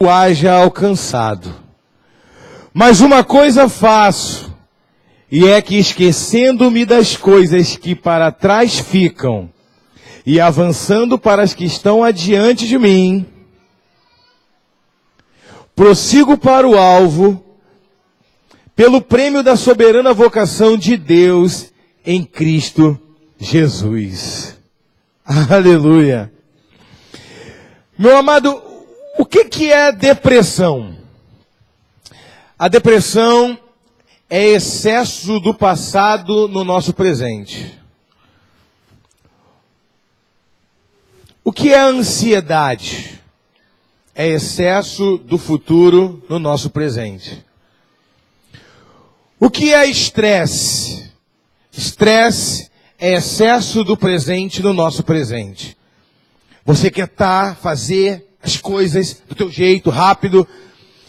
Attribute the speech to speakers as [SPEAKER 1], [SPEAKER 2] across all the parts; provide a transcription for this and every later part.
[SPEAKER 1] haja alcançado. Mas uma coisa faço, e é que esquecendo-me das coisas que para trás ficam, e avançando para as que estão adiante de mim, prossigo para o alvo, pelo prêmio da soberana vocação de Deus em Cristo Jesus. Aleluia. Meu amado, o que é depressão? A depressão é excesso do passado no nosso presente. O que é ansiedade? É excesso do futuro no nosso presente. O que é estresse? Estresse é excesso do presente no nosso presente. Você quer fazer as coisas do teu jeito, rápido,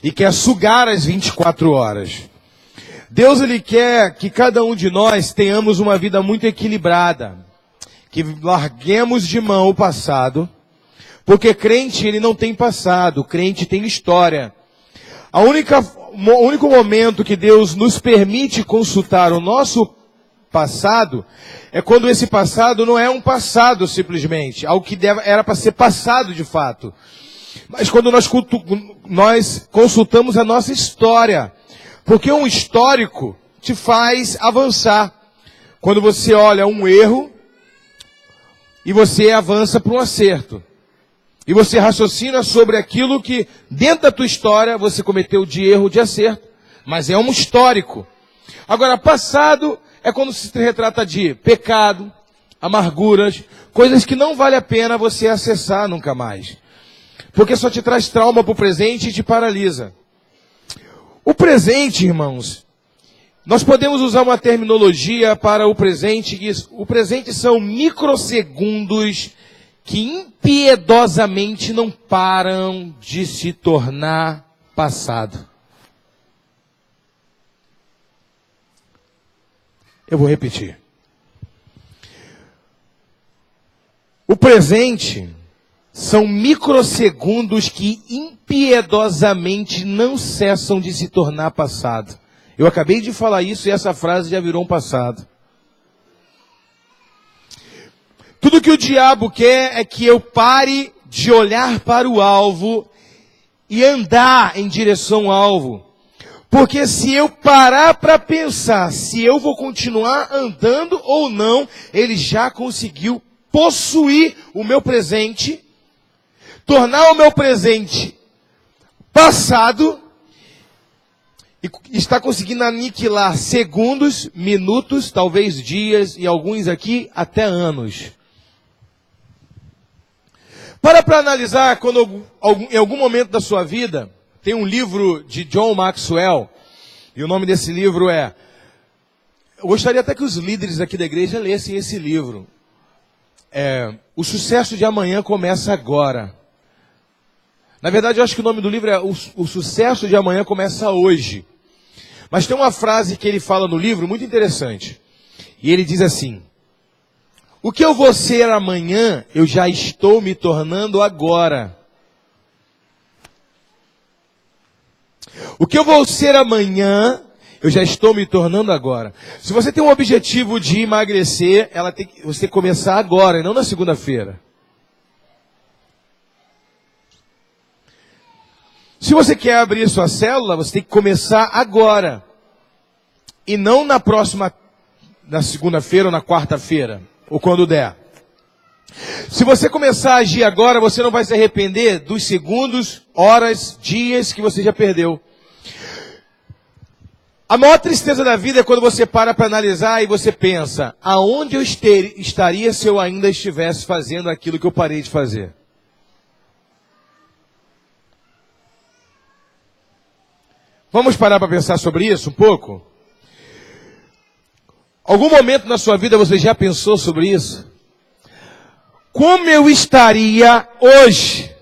[SPEAKER 1] e quer sugar as 24 horas. Deus, Ele quer que cada um de nós tenhamos uma vida muito equilibrada, que larguemos de mão o passado, porque crente, ele não tem passado, crente tem história. O único momento que Deus nos permite consultar o nosso passado é quando esse passado não é um passado simplesmente, algo que era para ser passado de fato. Mas quando nós consultamos a nossa história, porque um histórico te faz avançar. Quando você olha um erro e você avança para um acerto. E você raciocina sobre aquilo que dentro da tua história você cometeu de erro, de acerto. Mas é um histórico. Agora, passado é quando se retrata de pecado, amarguras, coisas que não vale a pena você acessar nunca mais. Porque só te traz trauma para o presente e te paralisa. O presente, irmãos, nós podemos usar uma terminologia para o presente. O presente são microsegundos que impiedosamente não param de se tornar passado. Eu vou repetir. O presente são microsegundos que impiedosamente não cessam de se tornar passado. Eu acabei de falar isso e essa frase já virou um passado. Tudo que o diabo quer é que eu pare de olhar para o alvo e andar em direção ao alvo. Porque se eu parar para pensar se eu vou continuar andando ou não, ele já conseguiu possuir o meu presente, tornar o meu presente passado, e está conseguindo aniquilar segundos, minutos, talvez dias, e alguns aqui até anos. Para analisar, quando em algum momento da sua vida, tem um livro de John Maxwell, e o nome desse livro é... Eu gostaria até que os líderes aqui da igreja lessem esse livro. O sucesso de amanhã começa agora. Na verdade, eu acho que o nome do livro é O sucesso de amanhã começa hoje. Mas tem uma frase que ele fala no livro muito interessante. E ele diz assim: o que eu vou ser amanhã, eu já estou me tornando agora. O que eu vou ser amanhã, eu já estou me tornando agora. Se você tem um objetivo de emagrecer, você tem que começar agora, e não na segunda-feira. Se você quer abrir sua célula, você tem que começar agora. E não na segunda-feira ou na quarta-feira, ou quando der. Se você começar a agir agora, você não vai se arrepender dos segundos, horas, dias que você já perdeu. A maior tristeza da vida é quando você para analisar e você pensa: aonde eu estaria se eu ainda estivesse fazendo aquilo que eu parei de fazer? Vamos parar para pensar sobre isso um pouco? Algum momento na sua vida você já pensou sobre isso? Como eu estaria hoje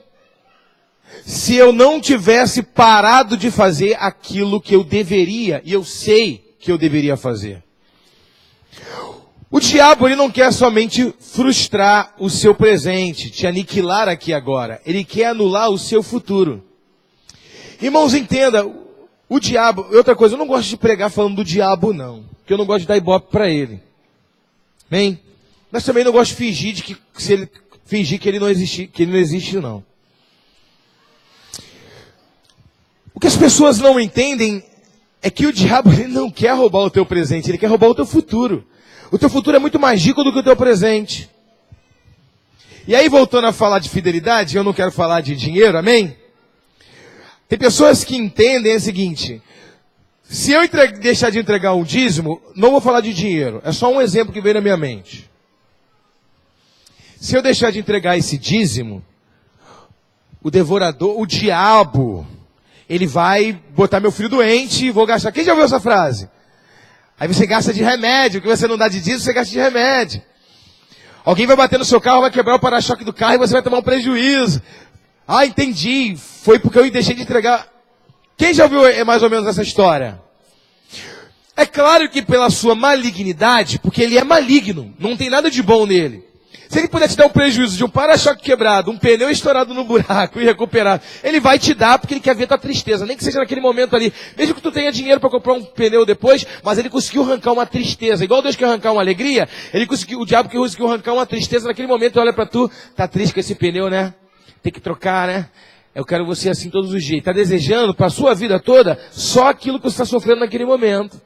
[SPEAKER 1] se eu não tivesse parado de fazer aquilo que eu deveria, e eu sei que eu deveria fazer? O diabo, ele não quer somente frustrar o seu presente, te aniquilar aqui agora. Ele quer anular o seu futuro. Irmãos, entenda, o diabo, outra coisa, eu não gosto de pregar falando do diabo não, porque eu não gosto de dar ibope para ele. Amém? Mas também não gosto de fingir que ele não existe não. O que as pessoas não entendem é que o diabo ele não quer roubar o teu presente, ele quer roubar o teu futuro. O teu futuro é muito mais rico do que o teu presente. E aí, voltando a falar de fidelidade, eu não quero falar de dinheiro, amém? Tem pessoas que entendem o seguinte: se eu deixar de entregar um dízimo, não vou falar de dinheiro, é só um exemplo que veio na minha mente. Se eu deixar de entregar esse dízimo, o devorador, o diabo, ele vai botar meu filho doente e vou gastar. Quem já ouviu essa frase? Aí você gasta de remédio, o que você não dá de dízimo, você gasta de remédio. Alguém vai bater no seu carro, vai quebrar o para-choque do carro e você vai tomar um prejuízo. Ah, entendi. Foi porque eu deixei de entregar. Quem já ouviu mais ou menos essa história? É claro que pela sua malignidade, porque ele é maligno, não tem nada de bom nele. Se ele puder te dar um prejuízo de um para-choque quebrado, um pneu estourado no buraco e recuperado, ele vai te dar porque ele quer ver tua tristeza, nem que seja naquele momento ali. Mesmo que tu tenha dinheiro para comprar um pneu depois, mas ele conseguiu arrancar uma tristeza. Igual Deus quer arrancar uma alegria, o diabo conseguiu arrancar uma tristeza naquele momento. Olha para tu, tá triste com esse pneu, né? Tem que trocar, né? Eu quero você assim todos os dias. Tá desejando para a sua vida toda só aquilo que você está sofrendo naquele momento.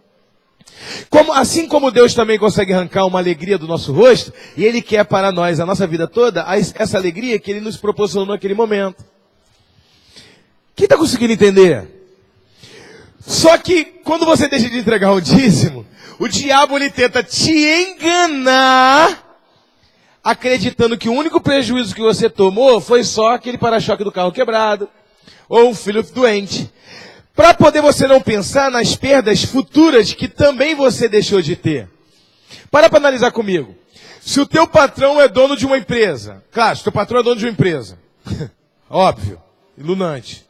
[SPEAKER 1] Assim como Deus também consegue arrancar uma alegria do nosso rosto, e Ele quer para nós, a nossa vida toda, essa alegria que Ele nos proporcionou naquele momento. Quem está conseguindo entender? Só que, quando você deixa de entregar o dízimo, o diabo ele tenta te enganar, acreditando que o único prejuízo que você tomou foi só aquele para-choque do carro quebrado, ou um filho doente. Para poder você não pensar nas perdas futuras que também você deixou de ter. Para analisar comigo. Se o teu patrão é dono de uma empresa. Claro, se o teu patrão é dono de uma empresa. Óbvio. Ilunante.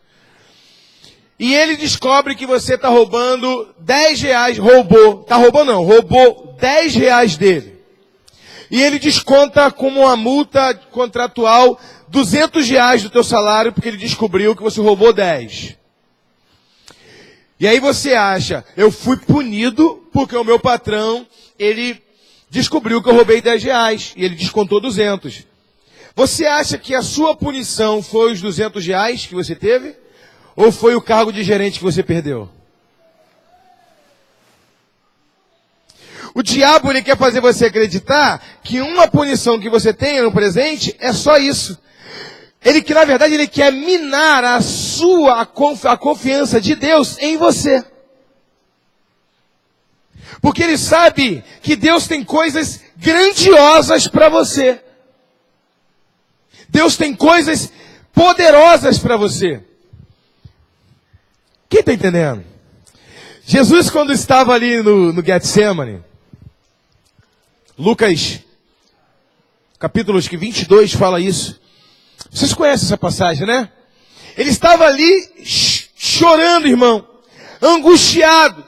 [SPEAKER 1] E ele descobre que você está roubando 10 reais. Roubou 10 reais dele. E ele desconta como uma multa contratual 200 reais do teu salário porque ele descobriu que você roubou 10. E aí você acha, eu fui punido porque o meu patrão, ele descobriu que eu roubei 10 reais e ele descontou 200. Você acha que a sua punição foi os 200 reais que você teve? Ou foi o cargo de gerente que você perdeu? O diabo ele quer fazer você acreditar que uma punição que você tem no presente é só isso. Na verdade, ele quer minar a confiança de Deus em você. Porque ele sabe que Deus tem coisas grandiosas para você. Deus tem coisas poderosas para você. Quem está entendendo? Jesus, quando estava ali no Getsemane, Lucas, capítulo 22, fala isso. Vocês conhecem essa passagem, né? Ele estava ali chorando, irmão, angustiado.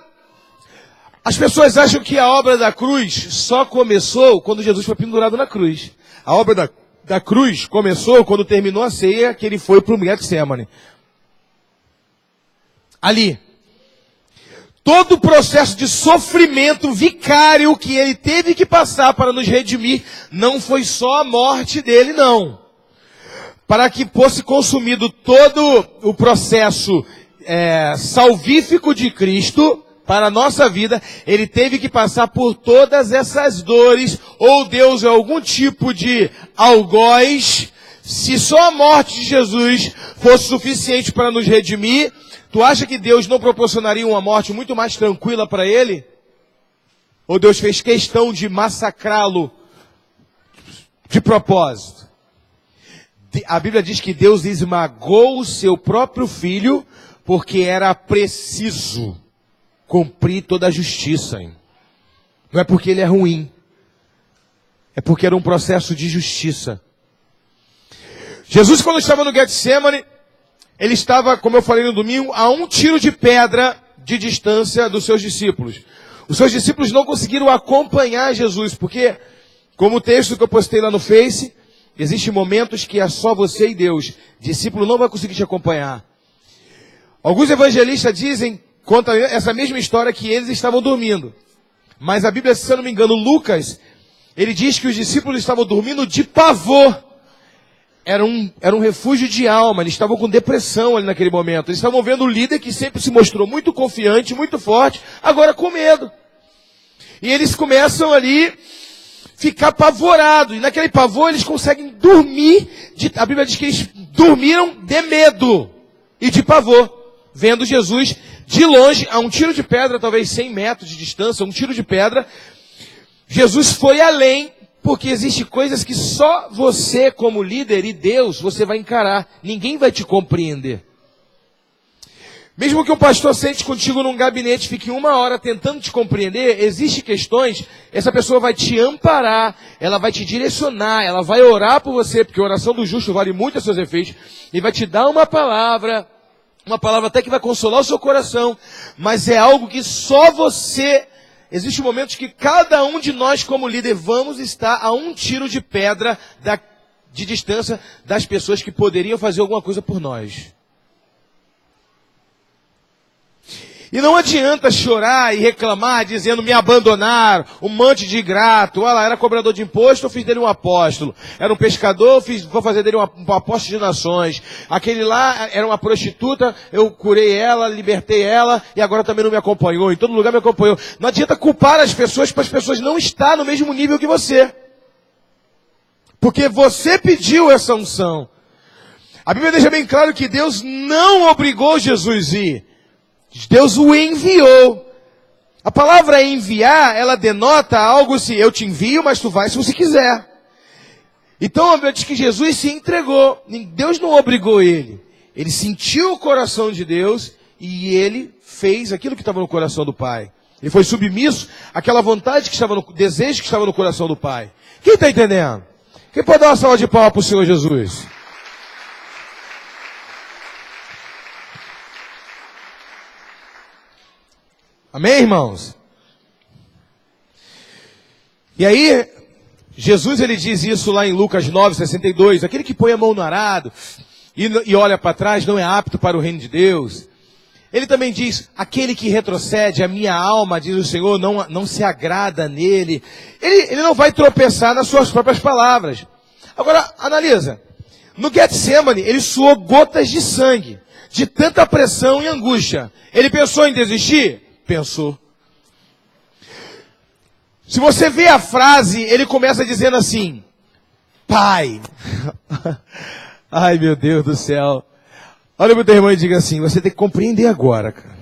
[SPEAKER 1] As pessoas acham que a obra da cruz só começou quando Jesus foi pendurado na cruz. A obra da cruz começou quando terminou a ceia, que ele foi para o Getsemane. Ali. Todo o processo de sofrimento vicário que ele teve que passar para nos redimir, não foi só a morte dele, não. Para que fosse consumido todo o processo salvífico de Cristo, para a nossa vida, ele teve que passar por todas essas dores, ou Deus é algum tipo de algoz. Se só a morte de Jesus fosse suficiente para nos redimir, tu acha que Deus não proporcionaria uma morte muito mais tranquila para ele? Ou Deus fez questão de massacrá-lo de propósito? A Bíblia diz que Deus esmagou o seu próprio filho porque era preciso cumprir toda a justiça. Não é porque ele é ruim. É porque era um processo de justiça. Jesus, quando estava no Getsemane, ele estava, como eu falei no domingo, a um tiro de pedra de distância dos seus discípulos. Os seus discípulos não conseguiram acompanhar Jesus, porque, como o texto que eu postei lá no Face, existem momentos que é só você e Deus. Discípulo não vai conseguir te acompanhar. Alguns evangelistas dizem, conta essa mesma história, que eles estavam dormindo. Mas a Bíblia, se eu não me engano, Lucas, ele diz que os discípulos estavam dormindo de pavor. Era um refúgio de alma, eles estavam com depressão ali naquele momento. Eles estavam vendo o líder que sempre se mostrou muito confiante, muito forte, agora com medo. E eles começam ali ficar apavorados. E naquele pavor eles conseguem dormir. A Bíblia diz que eles dormiram de medo e de pavor, vendo Jesus de longe, a um tiro de pedra, talvez 100 metros de distância, um tiro de pedra. Jesus foi além, porque existem coisas que só você, como líder e Deus, você vai encarar. Ninguém vai te compreender. Mesmo que um pastor sente contigo num gabinete, fique 1 hora tentando te compreender, existem questões, essa pessoa vai te amparar, ela vai te direcionar, ela vai orar por você, porque a oração do justo vale muito a seus efeitos, e vai te dar uma palavra até que vai consolar o seu coração, mas é algo que só você... Existem momentos que cada um de nós, como líder, vamos estar a um tiro de pedra de distância das pessoas que poderiam fazer alguma coisa por nós. E não adianta chorar e reclamar, dizendo, me abandonaram, um monte de ingrato. Olha lá, era cobrador de imposto, eu fiz dele um apóstolo. Era um pescador, vou fazer dele um apóstolo de nações. Aquele lá era uma prostituta, eu curei ela, libertei ela, e agora também não me acompanhou. Em todo lugar me acompanhou. Não adianta culpar as pessoas para as pessoas não estar no mesmo nível que você. Porque você pediu essa unção. A Bíblia deixa bem claro que Deus não obrigou Jesus a ir. Deus o enviou. A palavra enviar, ela denota algo assim, eu te envio, mas tu vai se você quiser. Então a Bíblia diz que Jesus se entregou. Deus não obrigou ele. Ele sentiu o coração de Deus e ele fez aquilo que estava no coração do Pai. Ele foi submisso àquela vontade que estava no desejo que estava no coração do Pai. Quem está entendendo? Quem pode dar uma salva de palmas para o Senhor Jesus? Amém, irmãos? E aí, Jesus ele diz isso lá em Lucas 9:62. Aquele que põe a mão no arado e olha para trás não é apto para o reino de Deus. Ele também diz, aquele que retrocede, a minha alma, diz o Senhor, não se agrada nele. Ele não vai tropeçar nas suas próprias palavras. Agora, analisa. No Getsemane, ele suou gotas de sangue, de tanta pressão e angústia. Ele pensou em desistir? Pensou. Se você vê a frase, ele começa dizendo assim, Pai. Ai, meu Deus do céu. Olha para o teu irmão e diga assim, você tem que compreender agora, cara.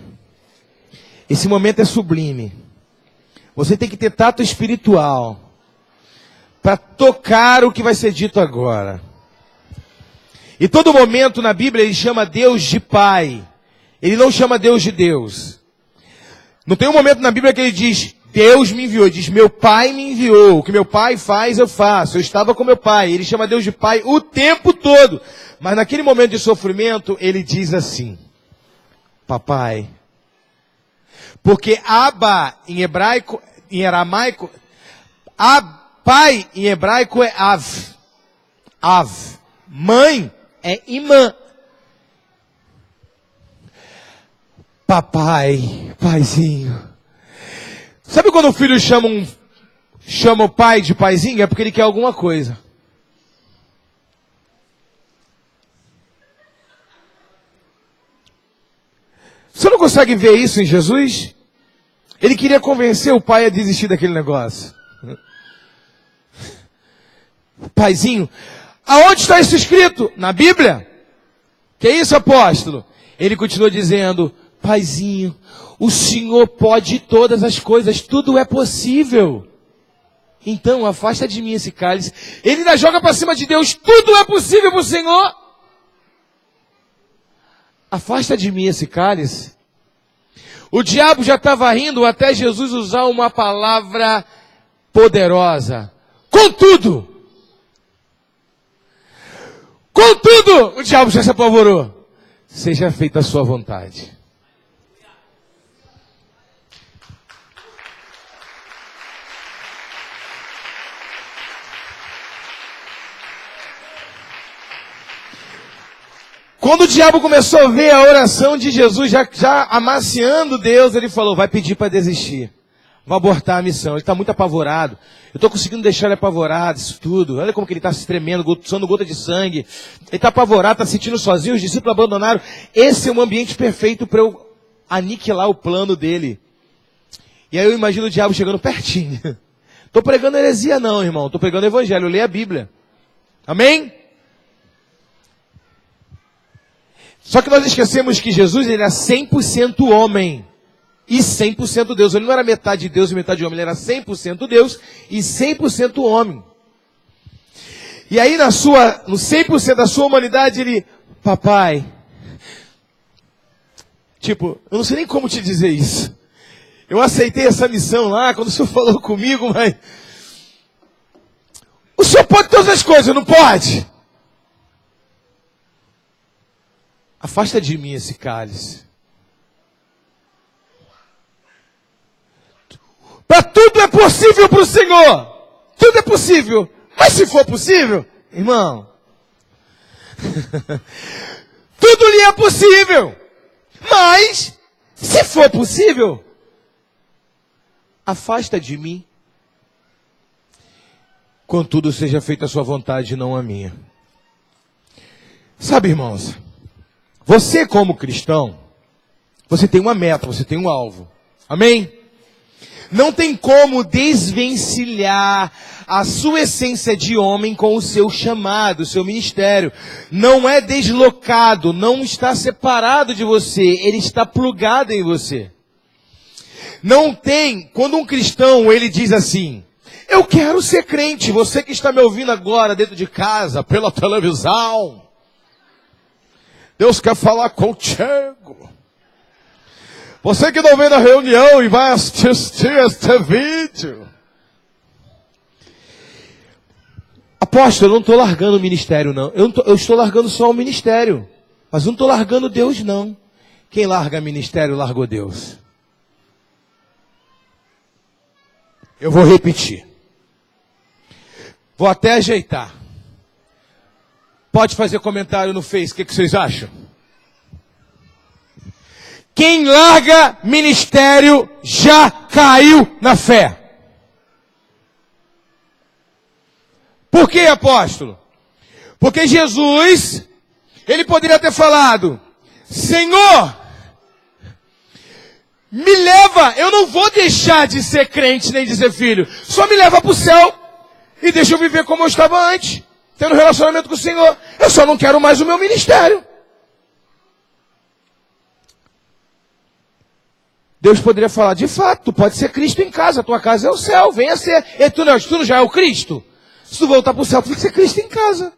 [SPEAKER 1] Esse momento é sublime. Você tem que ter tato espiritual para tocar o que vai ser dito agora. E todo momento na Bíblia ele chama Deus de Pai. Ele não chama Deus de Deus. Não tem um momento na Bíblia que ele diz, Deus me enviou. Ele diz, meu Pai me enviou. O que meu Pai faz, eu faço. Eu estava com meu Pai. Ele chama Deus de Pai o tempo todo. Mas naquele momento de sofrimento, ele diz assim, Papai. Porque Abba, em aramaico, Pai em hebraico é Av. Av. Mãe é Imã. Papai, paizinho. Sabe quando o filho chama o pai de paizinho? É porque ele quer alguma coisa. Você não consegue ver isso em Jesus? Ele queria convencer o pai a desistir daquele negócio. Paizinho, aonde está isso escrito? Na Bíblia? Que é isso, apóstolo? Ele continua dizendo, Paizinho, o Senhor pode todas as coisas, tudo é possível. Então, afasta de mim esse cálice. Ele ainda joga para cima de Deus, tudo é possível para o Senhor. Afasta de mim esse cálice. O diabo já estava rindo até Jesus usar uma palavra poderosa. Contudo, o diabo já se apavorou. Seja feita a sua vontade. Quando o diabo começou a ver a oração de Jesus, já amaciando Deus, ele falou, vai pedir para desistir. Vai abortar a missão. Ele está muito apavorado. Eu estou conseguindo deixar ele apavorado, isso tudo. Olha como que ele está se tremendo, suando gota de sangue. Ele está apavorado, está se sentindo sozinho, os discípulos abandonaram. Esse é um ambiente perfeito para eu aniquilar o plano dele. E aí eu imagino o diabo chegando pertinho. Estou pregando heresia não, irmão. Estou pregando evangelho. Eu leio a Bíblia. Amém? Só que nós esquecemos que Jesus ele era 100% homem e 100% Deus. Ele não era metade Deus e metade homem. Ele era 100% Deus e 100% homem. E aí no 100% da sua humanidade ele... Papai... Tipo, eu não sei nem como te dizer isso. Eu aceitei essa missão lá quando o senhor falou comigo, mas... O senhor pode todas as coisas, não pode? Afasta de mim esse cálice. Para tudo é possível para o Senhor. Tudo é possível. Mas se for possível, irmão, tudo lhe é possível. Mas, se for possível, afasta de mim. Contudo, seja feita a sua vontade, não a minha. Sabe, irmãos, você como cristão, você tem uma meta, você tem um alvo. Amém? Não tem como desvencilhar a sua essência de homem com o seu chamado, o seu ministério. Não é deslocado, não está separado de você, ele está plugado em você. Não tem, quando um cristão ele diz assim, eu quero ser crente, você que está me ouvindo agora dentro de casa, pela televisão, Deus quer falar contigo. Você que não vem na reunião e vai assistir este vídeo. Apóstolo, eu não estou largando o ministério não. Eu estou largando só o ministério. Mas não estou largando Deus não. Quem larga ministério, largou Deus. Eu vou repetir. Vou até ajeitar. Pode fazer comentário no Face, o que vocês acham? Quem larga ministério já caiu na fé. Por que, apóstolo? Porque Jesus, ele poderia ter falado, Senhor, me leva, eu não vou deixar de ser crente nem de ser filho, só me leva para o céu e deixa eu viver como eu estava antes, tendo relacionamento com o Senhor. Eu só não quero mais o meu ministério. Deus poderia falar, de fato, tu pode ser Cristo em casa, a tua casa é o céu, venha ser. E tu não já é o Cristo? Se tu voltar para o céu, tu vai ser Cristo em casa.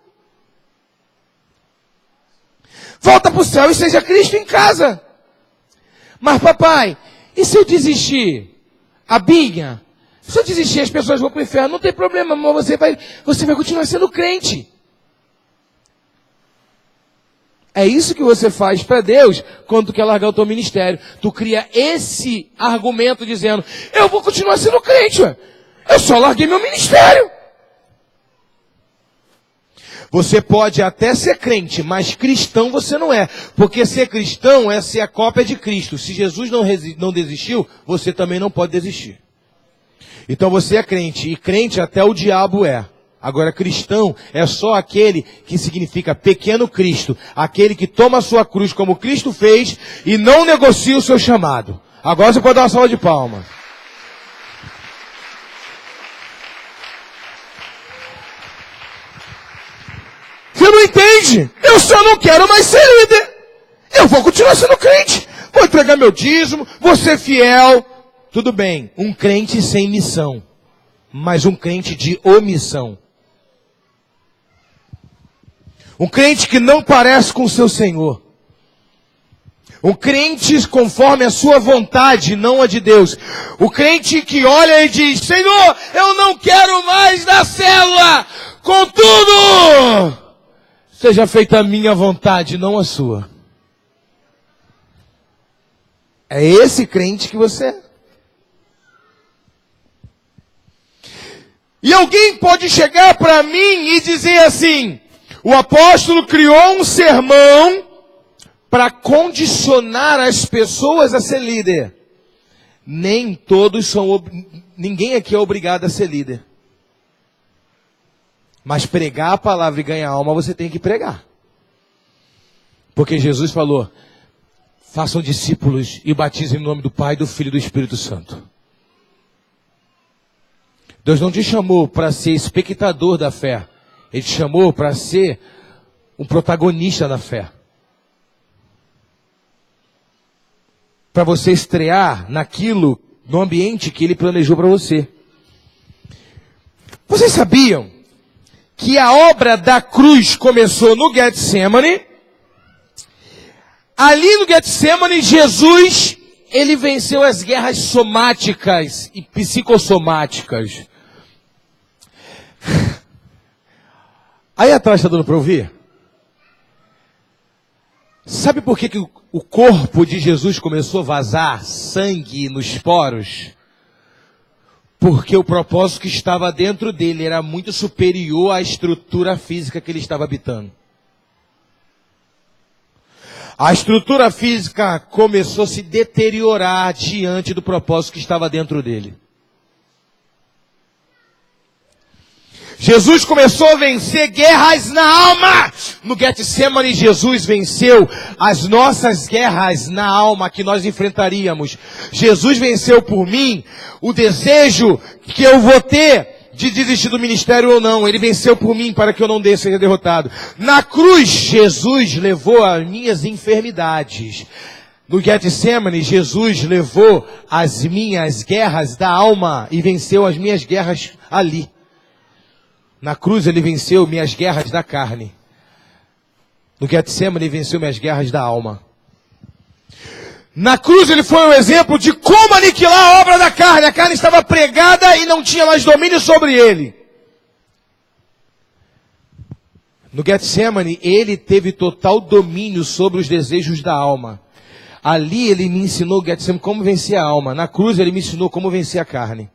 [SPEAKER 1] Volta para o céu e seja Cristo em casa. Mas papai, e se eu desistir? A binha? Se eu desistir, as pessoas vão para o inferno. Não tem problema, mas você vai continuar sendo crente. É isso que você faz para Deus quando tu quer largar o teu ministério. Tu cria esse argumento dizendo, eu vou continuar sendo crente, ué. Eu só larguei meu ministério. Você pode até ser crente, mas cristão você não é. Porque ser cristão é ser a cópia de Cristo. Se Jesus não desistiu, você também não pode desistir. Então você é crente, e crente até o diabo é. Agora cristão é só aquele que significa pequeno Cristo. Aquele que toma a sua cruz como Cristo fez e não negocia o seu chamado. Agora você pode dar uma salva de palmas. Você não entende? Eu só não quero mais ser líder. Eu vou continuar sendo crente. Vou entregar meu dízimo, vou ser fiel. Tudo bem, um crente sem missão. Mas um crente de omissão. Um crente que não parece com o seu Senhor. Um crente conforme a sua vontade, não a de Deus. O crente que olha e diz, Senhor, eu não quero mais da célula. Contudo, seja feita a minha vontade, não a sua. É esse crente que você é. E alguém pode chegar para mim e dizer assim, o apóstolo criou um sermão para condicionar as pessoas a ser líder. Nem todos são, ninguém aqui é obrigado a ser líder. Mas pregar a palavra e ganhar alma, você tem que pregar. Porque Jesus falou, façam discípulos e batizem em nome do Pai, do Filho e do Espírito Santo. Deus não te chamou para ser espectador da fé. Ele te chamou para ser um protagonista da fé. Para você estrear naquilo, no ambiente que Ele planejou para você. Vocês sabiam que a obra da cruz começou no Getsemane? Ali no Getsemane, Jesus, Ele venceu as guerras somáticas e psicossomáticas. Aí atrás está dando para ouvir? Sabe por que o corpo de Jesus começou a vazar sangue nos poros? Porque o propósito que estava dentro dele era muito superior à estrutura física que ele estava habitando. A estrutura física começou a se deteriorar diante do propósito que estava dentro dele. Jesus começou a vencer guerras na alma. No Getsemane, Jesus venceu as nossas guerras na alma que nós enfrentaríamos. Jesus venceu por mim o desejo que eu vou ter de desistir do ministério ou não. Ele venceu por mim para que eu não seja derrotado. Na cruz, Jesus levou as minhas enfermidades. No Getsemane, Jesus levou as minhas guerras da alma e venceu as minhas guerras ali. Na cruz ele venceu minhas guerras da carne. No Getsemane ele venceu minhas guerras da alma. Na cruz ele foi um exemplo de como aniquilar a obra da carne. A carne estava pregada e não tinha mais domínio sobre ele. No Getsemane ele teve total domínio sobre os desejos da alma. Ali ele me ensinou, Getsemane, como vencer a alma. Na cruz ele me ensinou como vencer a carne.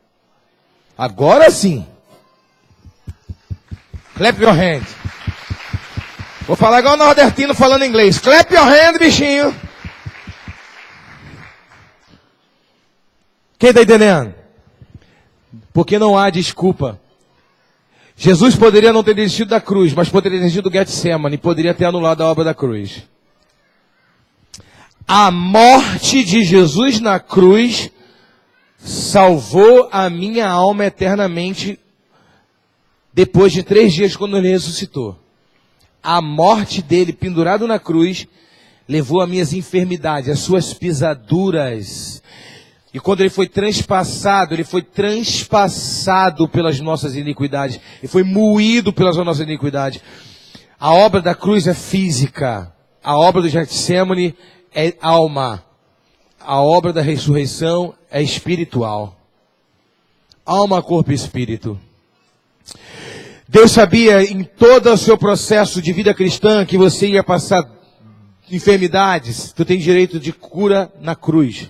[SPEAKER 1] Agora sim. Clap your hand. Vou falar igual o nordestino falando inglês. Clap your hand, bichinho. Quem está entendendo? Porque não há desculpa. Jesus poderia não ter desistido da cruz, mas poderia ter desistido do Getsemane, poderia ter anulado a obra da cruz. A morte de Jesus na cruz salvou a minha alma eternamente. Depois de 3 dias, quando ele ressuscitou, a morte dele, pendurado na cruz, levou as minhas enfermidades, as suas pisaduras. E quando ele foi transpassado pelas nossas iniquidades. Ele foi moído pelas nossas iniquidades. A obra da cruz é física. A obra do Getsemane é alma. A obra da ressurreição é espiritual. Alma, corpo e espírito. Deus sabia em todo o seu processo de vida cristã que você ia passar enfermidades. Tu tem direito de cura na cruz.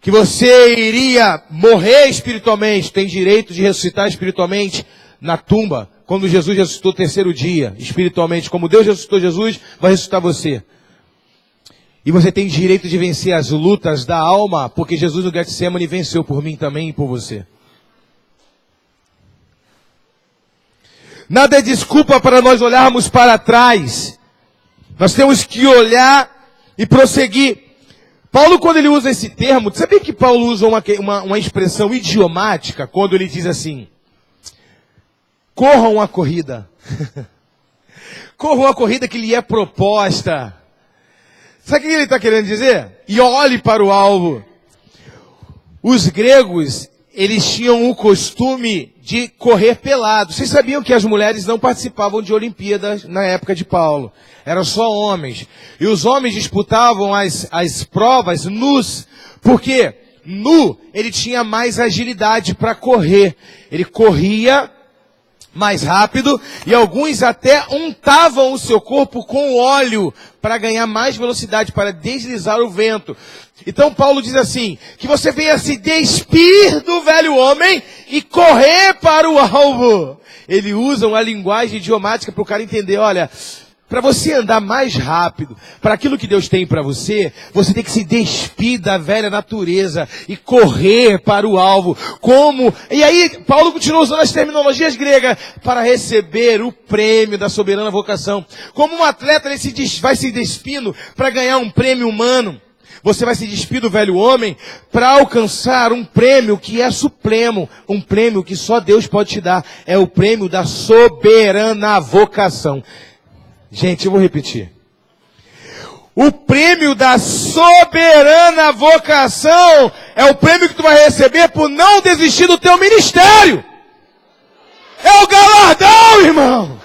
[SPEAKER 1] Que você iria morrer espiritualmente. Tem direito de ressuscitar espiritualmente na tumba. Quando Jesus ressuscitou o 3º dia, espiritualmente. Como Deus ressuscitou Jesus, vai ressuscitar você. E você tem direito de vencer as lutas da alma. Porque Jesus no Getsemane venceu por mim também e por você. Nada é desculpa para nós olharmos para trás. Nós temos que olhar e prosseguir. Paulo, quando ele usa esse termo, sabia que Paulo usa uma expressão idiomática quando ele diz assim: corram a corrida. Corram a corrida que lhe é proposta. Sabe o que ele está querendo dizer? E olhe para o alvo. Os gregos, eles tinham o costume de correr pelado. Vocês sabiam que as mulheres não participavam de Olimpíadas na época de Paulo? Eram só homens. E os homens disputavam as provas nus. Por quê? Nu, ele tinha mais agilidade para correr. Ele corria mais rápido e alguns até untavam o seu corpo com óleo para ganhar mais velocidade, para deslizar o vento. Então Paulo diz assim, que você venha se despir do velho homem e correr para o alvo. Ele usa uma linguagem idiomática para o cara entender, olha, Para você andar mais rápido, para aquilo que Deus tem para você, você tem que se despir da velha natureza e correr para o alvo. Como? E aí, Paulo continua usando as terminologias gregas para receber o prêmio da soberana vocação. Como um atleta, ele vai se despindo para ganhar um prêmio humano. Você vai se despir do velho homem para alcançar um prêmio que é supremo. Um prêmio que só Deus pode te dar. É o prêmio da soberana vocação. Gente, eu vou repetir. O prêmio da soberana vocação é o prêmio que tu vai receber por não desistir do teu ministério. É o galardão, irmão.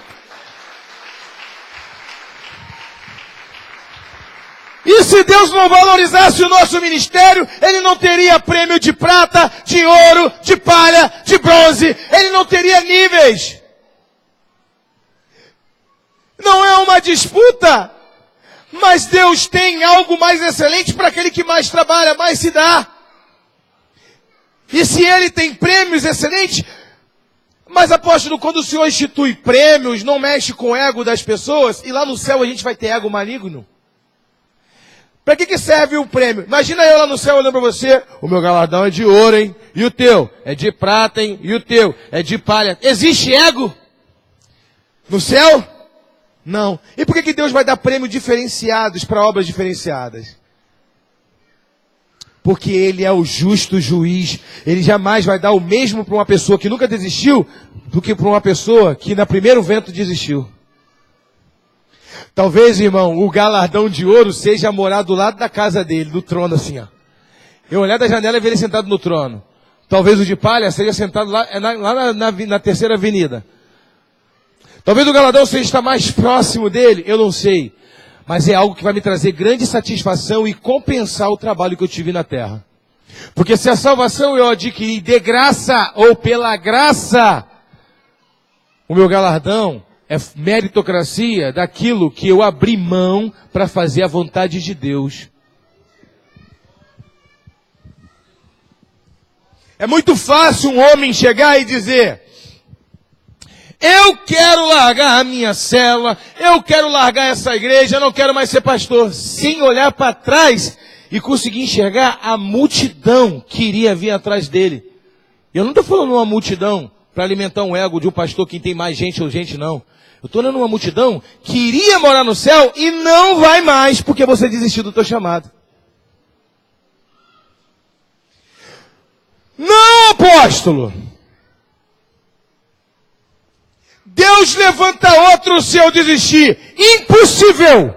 [SPEAKER 1] E se Deus não valorizasse o nosso ministério, Ele não teria prêmio de prata, de ouro, de palha, de bronze. Ele não teria níveis. Não é uma disputa, mas Deus tem algo mais excelente para aquele que mais trabalha, mais se dá. E se Ele tem prêmios excelentes, mas apóstolo, quando o Senhor institui prêmios, não mexe com o ego das pessoas, e lá no céu a gente vai ter ego maligno? Para que serve o prêmio? Imagina eu lá no céu olhando para você, o meu galardão é de ouro, hein? E o teu? É de prata, hein? E o teu? É de palha. Existe ego? No céu? Não. E por que Deus vai dar prêmios diferenciados para obras diferenciadas? Porque Ele é o justo juiz. Ele jamais vai dar o mesmo para uma pessoa que nunca desistiu do que para uma pessoa que no primeiro vento desistiu. Talvez, irmão, o galardão de ouro seja morar do lado da casa dele, do trono assim, ó. Eu olhar da janela e ver ele sentado no trono. Talvez o de palha seja sentado lá na terceira avenida. Talvez o galardão seja estar mais próximo dele, eu não sei. Mas é algo que vai me trazer grande satisfação e compensar o trabalho que eu tive na terra. Porque se a salvação eu adquiri de graça ou pela graça, o meu galardão é meritocracia daquilo que eu abri mão para fazer a vontade de Deus. É muito fácil um homem chegar e dizer: eu quero largar a minha célula, eu quero largar essa igreja, eu não quero mais ser pastor, sem olhar para trás e conseguir enxergar a multidão que iria vir atrás dele. Eu não estou falando uma multidão para alimentar um ego de um pastor que tem mais gente ou gente, não. Eu estou olhando uma multidão que iria morar no céu e não vai mais porque você desistiu do teu chamado. Não, apóstolo! Deus levanta outro se eu desistir. Impossível!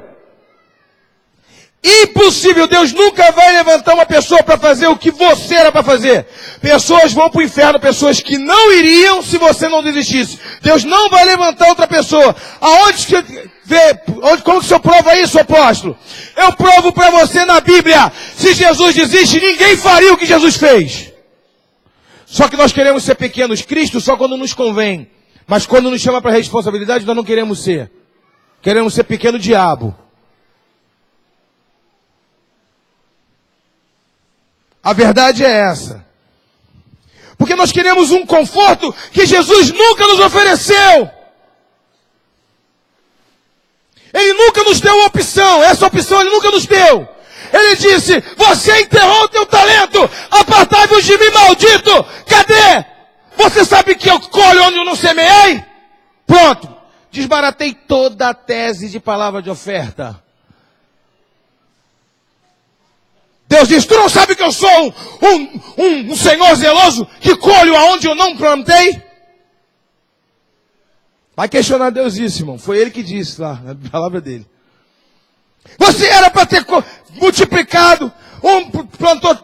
[SPEAKER 1] Impossível! Deus nunca vai levantar uma pessoa para fazer o que você era para fazer. Pessoas vão para o inferno, pessoas que não iriam se você não desistisse. Deus não vai levantar outra pessoa. Como que o senhor prova isso, apóstolo? Eu provo para você na Bíblia. Se Jesus desiste, ninguém faria o que Jesus fez. Só que nós queremos ser pequenos Cristo só quando nos convém. Mas quando nos chama para responsabilidade, nós não queremos ser. Queremos ser pequeno diabo. A verdade é essa. Porque nós queremos um conforto que Jesus nunca nos ofereceu. Ele nunca nos deu uma opção. Essa opção Ele nunca nos deu. Ele disse: você enterrou o teu talento. Apartai-vos de mim, maldito. Cadê? Você sabe que eu colho onde eu não semeei? Pronto. Desbaratei toda a tese de palavra de oferta. Deus diz: tu não sabe que eu sou um Senhor zeloso que colho aonde eu não plantei? Vai questionar Deus isso, irmão. Foi Ele que disse lá, na palavra dele. Você era para ter multiplicado. Plantou,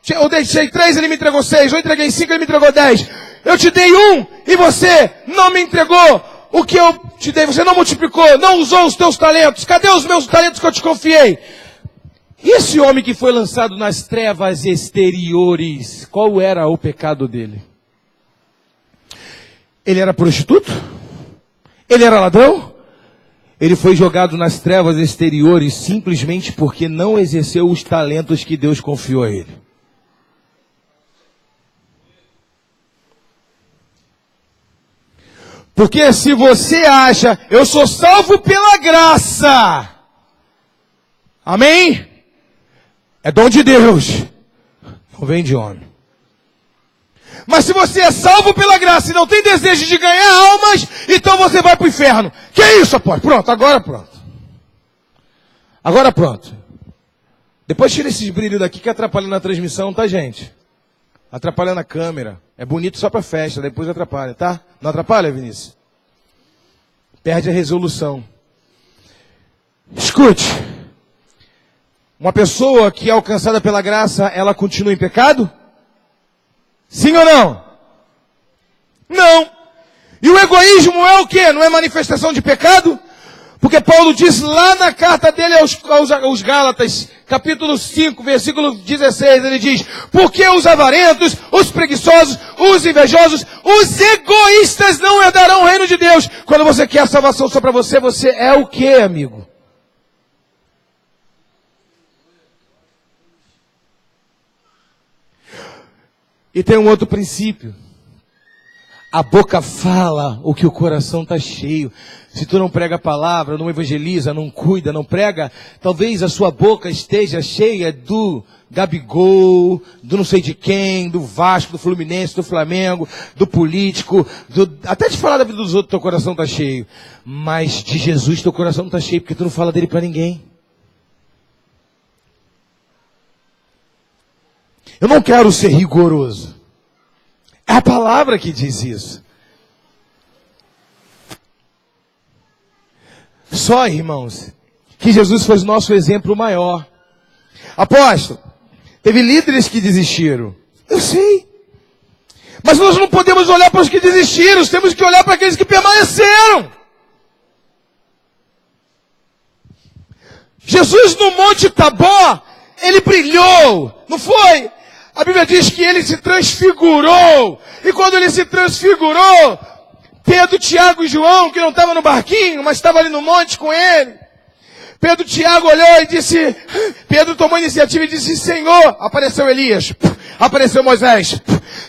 [SPEAKER 1] eu deixei 3, ele me entregou 6. Eu entreguei 5, ele me entregou 10. Eu te dei 1 e você não me entregou o que eu te dei. Você não multiplicou, não usou os teus talentos. Cadê os meus talentos que eu te confiei? E esse homem que foi lançado nas trevas exteriores, qual era o pecado dele? Ele era prostituto? Ele era ladrão? Ele foi jogado nas trevas exteriores simplesmente porque não exerceu os talentos que Deus confiou a ele. Porque se você acha, eu sou salvo pela graça, amém? É dom de Deus, não vem de homem. Mas se você é salvo pela graça e não tem desejo de ganhar almas, então você vai para o inferno. Que isso, apóstolo? Pronto, agora pronto. Agora pronto. Depois tira esses brilhos daqui que atrapalha na transmissão, tá, gente? Atrapalha na câmera. É bonito só para festa, depois atrapalha, tá? Não atrapalha, Vinícius? Perde a resolução. Escute. Uma pessoa que é alcançada pela graça, ela continua em pecado? Sim ou não? Não. E o egoísmo é o quê? Não é manifestação de pecado? Porque Paulo diz lá na carta dele aos Gálatas, capítulo 5, versículo 16, ele diz: porque os avarentos, os preguiçosos, os invejosos, os egoístas não herdarão o reino de Deus. Quando você quer a salvação só para você, você é o quê, amigo? E tem um outro princípio. A boca fala o que o coração está cheio. Se tu não prega a palavra, não evangeliza, não cuida, não prega, talvez a sua boca esteja cheia do Gabigol, do não sei de quem, do Vasco, do Fluminense, do Flamengo, do político, até de falar da vida dos outros, teu coração está cheio. Mas de Jesus teu coração não está cheio, porque tu não fala dele para ninguém. Eu não quero ser rigoroso. É a palavra que diz isso. Só, irmãos, que Jesus foi o nosso exemplo maior. Apóstolo, teve líderes que desistiram. Eu sei. Mas nós não podemos olhar para os que desistiram. Temos que olhar para aqueles que permaneceram. Jesus no Monte Tabor, ele brilhou. Não foi? A Bíblia diz que ele se transfigurou. E quando ele se transfigurou, Pedro, Tiago e João, que não estavam no barquinho, mas estavam ali no monte com ele. Pedro, Tiago olhou e disse, Pedro tomou a iniciativa e disse, Senhor, apareceu Elias, apareceu Moisés.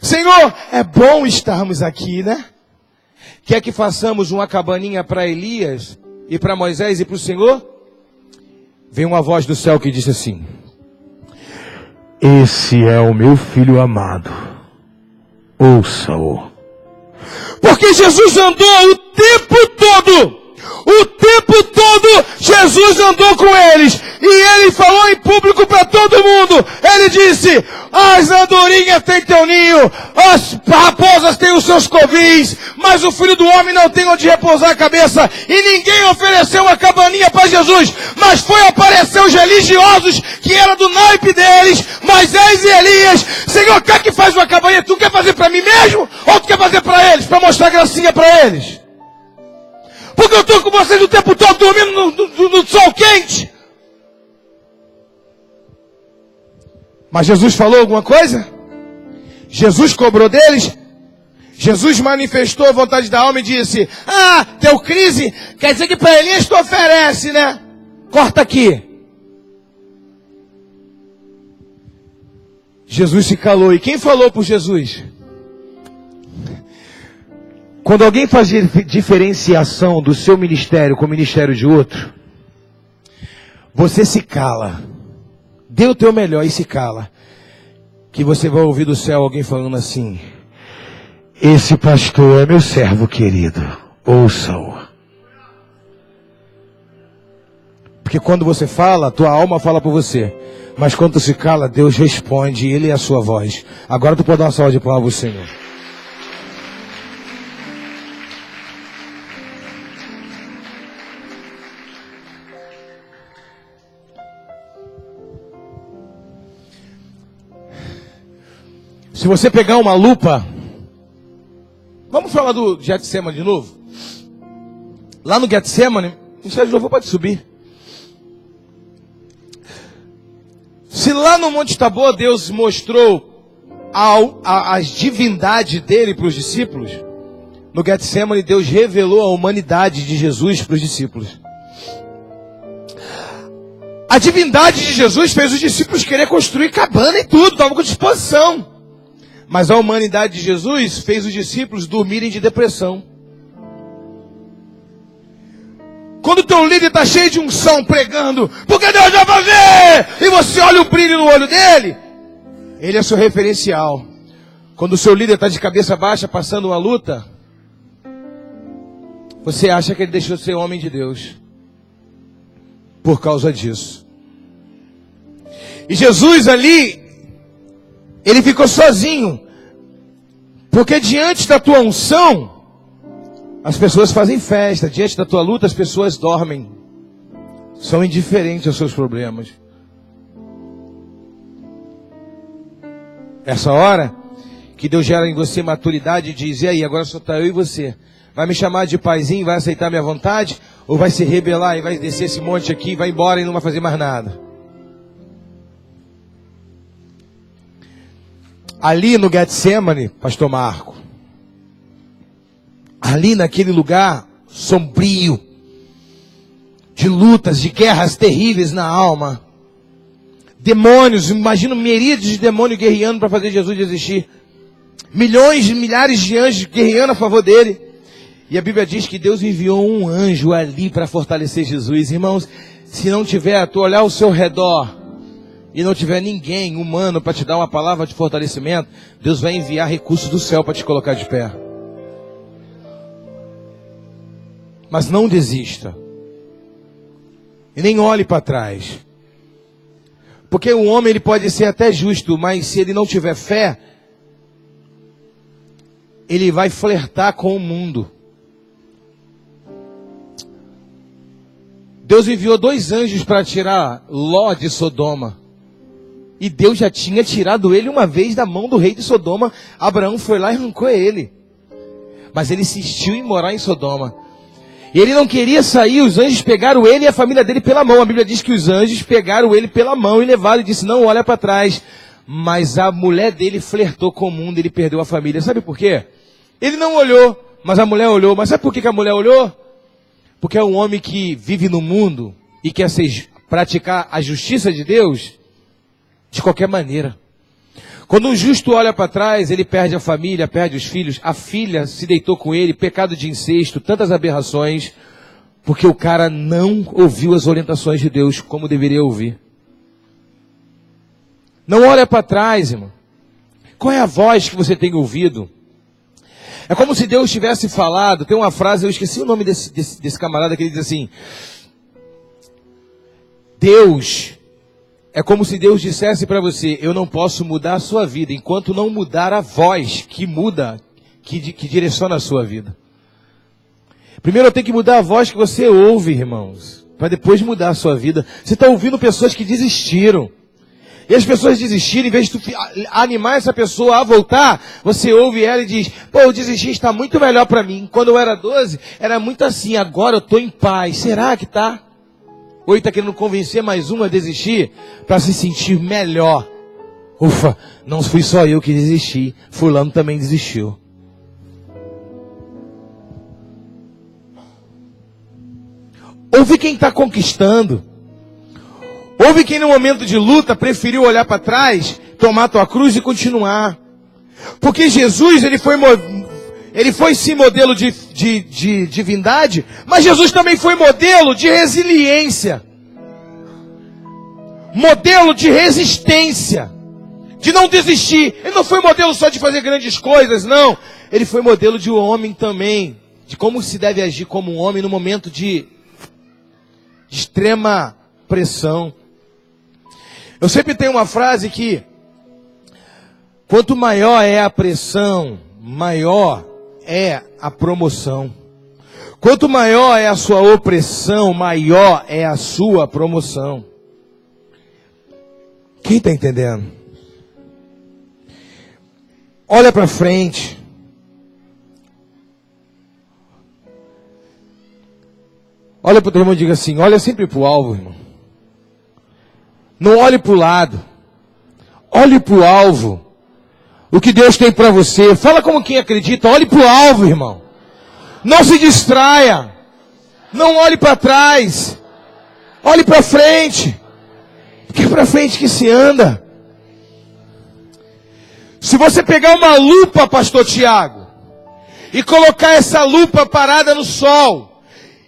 [SPEAKER 1] Senhor, é bom estarmos aqui, né? Quer que façamos uma cabaninha para Elias e para Moisés e para o Senhor? Veio uma voz do céu que disse assim: esse é o meu filho amado, ouça-o. Porque Jesus andou o tempo todo, Jesus andou com eles, e ele falou em público para todo mundo. Ele disse, as andorinhas têm teu ninho, as raposas têm os seus covis, mas o Filho do Homem não tem onde repousar a cabeça. E ninguém ofereceu uma cabaninha para Jesus, mas foi aparecer os religiosos, que era do naipe deles, Moisés e Elias. Senhor, quer que faz uma cabaninha? Tu quer fazer para mim mesmo? Ou tu quer fazer para eles, para mostrar gracinha para eles? Porque eu estou com vocês o tempo todo dormindo no sol quente. Mas Jesus falou alguma coisa? Jesus cobrou deles? Jesus manifestou a vontade da alma e disse, teu crise, quer dizer que para Elias tu oferece, né? Corta aqui. Jesus se calou. E quem falou por Jesus? Quando alguém faz diferenciação do seu ministério com o ministério de outro, você se cala. Dê o teu melhor e se cala. Que você vai ouvir do céu alguém falando assim, esse pastor é meu servo querido, ouça-o. Porque quando você fala, tua alma fala por você. Mas quando tu se cala, Deus responde, Ele é a sua voz. Agora tu pode dar uma salva de palmas ao Senhor. Se você pegar uma lupa, vamos falar do Getsemane de novo? Lá no Getsemane, o Sérgio de novo pode subir. Se lá no Monte Tabor Deus mostrou as divindades dele para os discípulos, no Getsemane Deus revelou a humanidade de Jesus para os discípulos. A divindade de Jesus fez os discípulos querer construir cabana e tudo, estavam com disposição. Mas a humanidade de Jesus fez os discípulos dormirem de depressão. Quando o teu líder está cheio de unção pregando, porque Deus vai fazer, e você olha o brilho no olho dele, ele é seu referencial. Quando o seu líder está de cabeça baixa passando uma luta, você acha que ele deixou de ser homem de Deus por causa disso. E Jesus ali, ele ficou sozinho, porque diante da tua unção, as pessoas fazem festa. Diante da tua luta, as pessoas dormem, são indiferentes aos seus problemas. Essa hora que Deus gera em você maturidade e diz: e aí, agora só está eu e você. Vai me chamar de paizinho, vai aceitar minha vontade? Ou vai se rebelar e vai descer esse monte aqui, vai embora e não vai fazer mais nada? Ali no Getsemane, pastor Marco, ali naquele lugar sombrio, de lutas, de guerras terríveis na alma, demônios, imagina miríades de demônios guerreando para fazer Jesus desistir, milhões, milhares de anjos guerreando a favor dele, e a Bíblia diz que Deus enviou um anjo ali para fortalecer Jesus. Irmãos, se não tiver, tu olhar ao seu redor e não tiver ninguém humano para te dar uma palavra de fortalecimento, Deus vai enviar recursos do céu para te colocar de pé. Mas não desista. E nem olhe para trás. Porque o homem ele pode ser até justo, mas se ele não tiver fé, ele vai flertar com o mundo. Deus enviou 2 anjos para tirar Ló de Sodoma. E Deus já tinha tirado ele uma vez da mão do rei de Sodoma. Abraão foi lá e arrancou ele. Mas ele insistiu em morar em Sodoma. E ele não queria sair, os anjos pegaram ele e a família dele pela mão. A Bíblia diz que os anjos pegaram ele pela mão e levaram e disse: não olha para trás. Mas a mulher dele flertou com o mundo, ele perdeu a família. Sabe por quê? Ele não olhou, mas a mulher olhou. Mas sabe por que a mulher olhou? Porque é um homem que vive no mundo e quer praticar a justiça de Deus de qualquer maneira. Quando um justo olha para trás, ele perde a família, perde os filhos. A filha se deitou com ele, pecado de incesto, tantas aberrações, porque o cara não ouviu as orientações de Deus como deveria ouvir. Não olha para trás, irmão. Qual é a voz que você tem ouvido? É como se Deus tivesse falado. Tem uma frase, eu esqueci o nome desse camarada, que ele diz assim: Deus, é como se Deus dissesse para você: eu não posso mudar a sua vida enquanto não mudar a voz que muda, que direciona a sua vida. Primeiro eu tenho que mudar a voz que você ouve, irmãos, para depois mudar a sua vida. Você está ouvindo pessoas que desistiram. E as pessoas desistiram, em vez de tu animar essa pessoa a voltar, você ouve ela e diz: pô, eu desisti, está muito melhor para mim. Quando eu era 12, era muito assim, agora eu estou em paz. Será que está? Ou ele está querendo convencer mais uma a desistir para se sentir melhor. Ufa, não fui só eu que desisti, fulano também desistiu. Ouve quem está conquistando. Ouve quem no momento de luta preferiu olhar para trás, tomar a tua cruz e continuar. Porque Jesus, ele foi sim modelo de divindade, mas Jesus também foi modelo de resiliência. Modelo de resistência. De não desistir. Ele não foi modelo só de fazer grandes coisas, não. Ele foi modelo de um homem também. De como se deve agir como um homem no momento de extrema pressão. Eu sempre tenho uma frase que: quanto maior é a pressão, maior é a promoção. Quanto maior é a sua opressão, maior é a sua promoção. Quem está entendendo? Olha para frente. Olha para o teu irmão e diga assim: olha sempre para o alvo, irmão. Não olhe para o lado. Olhe para o alvo. O que Deus tem para você. Fala como quem acredita. Olhe para o alvo, irmão. Não se distraia. Não olhe para trás. Olhe para frente. Porque é para frente que se anda. Se você pegar uma lupa, pastor Tiago, e colocar essa lupa parada no sol,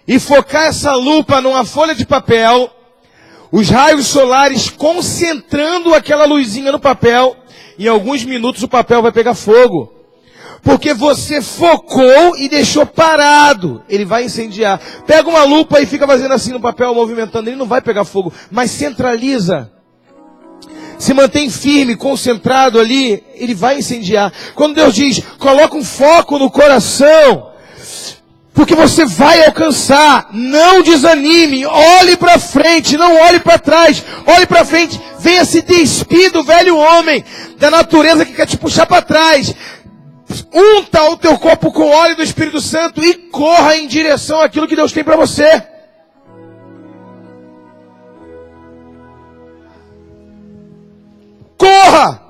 [SPEAKER 1] e focar essa lupa numa folha de papel, os raios solares concentrando aquela luzinha no papel, em alguns minutos o papel vai pegar fogo. Porque você focou e deixou parado. Ele vai incendiar. Pega uma lupa e fica fazendo assim no papel, movimentando. Ele não vai pegar fogo, mas centraliza. Se mantém firme, concentrado ali, ele vai incendiar. Quando Deus diz, coloca um foco no coração, porque você vai alcançar. Não desanime, olhe para frente, não olhe para trás, olhe para frente. Venha se despir do velho homem, da natureza que quer te puxar para trás. Unta o teu corpo com óleo do Espírito Santo e corra em direção àquilo que Deus tem para você. Corra!